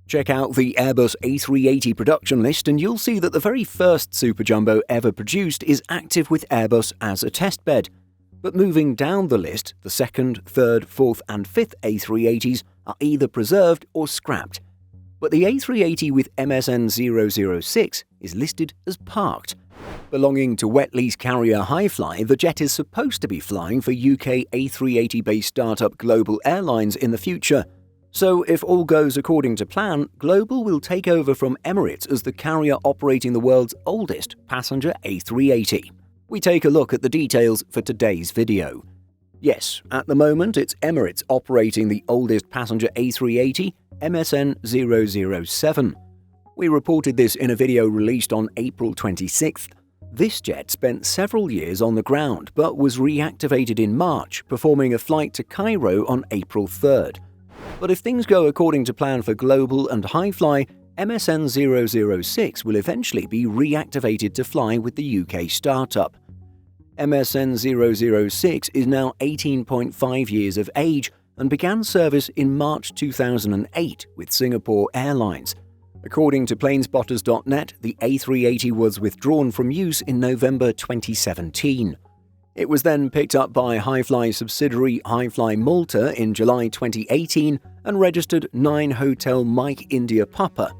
Check out the Airbus A380 production list and you'll see that the very first Super Jumbo ever produced is active with Airbus as a testbed. But moving down the list, the second, third, fourth and fifth A380s are either preserved or scrapped. But the A380 with MSN006 is listed as parked. Belonging to wet lease carrier Hi-Fly, the jet is supposed to be flying for UK A380-based startup Global Airlines in the future. So if all goes according to plan, Global will take over from Emirates as the carrier operating the world's oldest passenger A380. We take a look at the details for today's video. Yes, at the moment it's Emirates operating the oldest passenger A380, MSN007. We reported this in a video released on April 26th. This jet spent several years on the ground but was reactivated in March, performing a flight to Cairo on April 3rd. But if things go according to plan for Global and Hi-Fly, MSN006 will eventually be reactivated to fly with the UK startup. MSN006 is now 18.5 years of age and began service in March 2008 with Singapore Airlines. According to Planespotters.net, the A380 was withdrawn from use in November 2017. It was then picked up by Hi-Fly subsidiary Hi-Fly Malta in July 2018 and registered 9 Hotel Mike India Papa.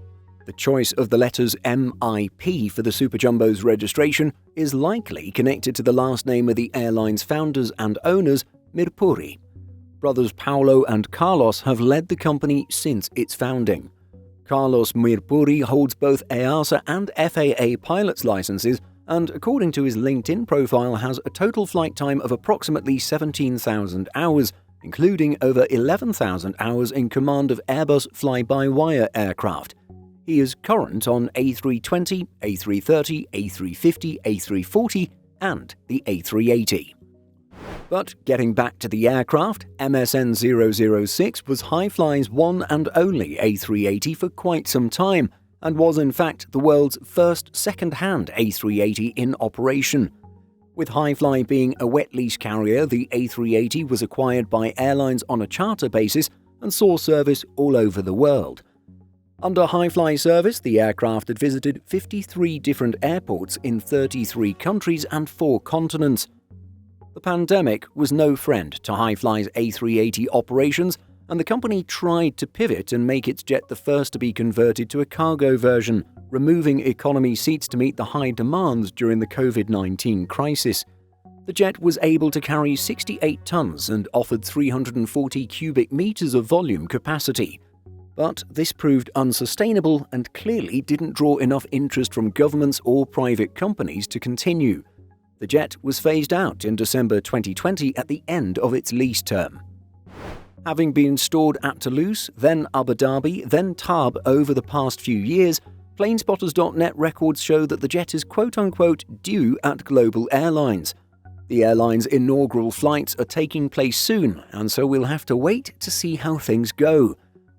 The choice of the letters MIP for the Super Jumbo's registration is likely connected to the last name of the airline's founders and owners, Mirpuri. Brothers Paulo and Carlos have led the company since its founding. Carlos Mirpuri holds both EASA and FAA pilot's licenses and, according to his LinkedIn profile, has a total flight time of approximately 17,000 hours, including over 11,000 hours in command of Airbus fly-by-wire aircraft. He is current on A320, A330, A350, A340 and the A380. But getting back to the aircraft, MSN006 was Hi-Fly's one and only A380 for quite some time, and was in fact the world's first second-hand A380 in operation. With Hi-Fly being a wet lease carrier, the A380 was acquired by airlines on a charter basis and saw service all over the world. Under Hi-Fly service, the aircraft had visited 53 different airports in 33 countries and 4 continents. The pandemic was no friend to Hi-Fly's A380 operations, and the company tried to pivot and make its jet the first to be converted to a cargo version, removing economy seats to meet the high demands during the COVID-19 crisis. The jet was able to carry 68 tons and offered 340 cubic meters of volume capacity. But this proved unsustainable and clearly didn't draw enough interest from governments or private companies to continue. The jet was phased out in December 2020 at the end of its lease term. Having been stored at Toulouse, then Abu Dhabi, then Tarbes over the past few years, Planespotters.net records show that the jet is quote-unquote due at Global Airlines. The airline's inaugural flights are taking place soon, and so we'll have to wait to see how things go.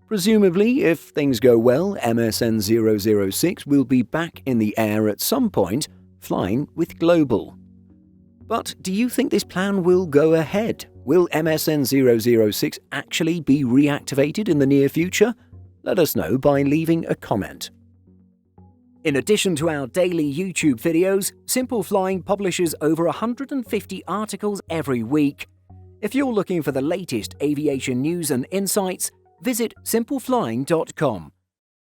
Presumably, if things go well, MSN006 will be back in the air at some point, flying with Global. But do you think this plan will go ahead? Will MSN006 actually be reactivated in the near future? Let us know by leaving a comment. In addition to our daily YouTube videos, Simple Flying publishes over 150 articles every week. If you're looking for the latest aviation news and insights, visit simpleflying.com.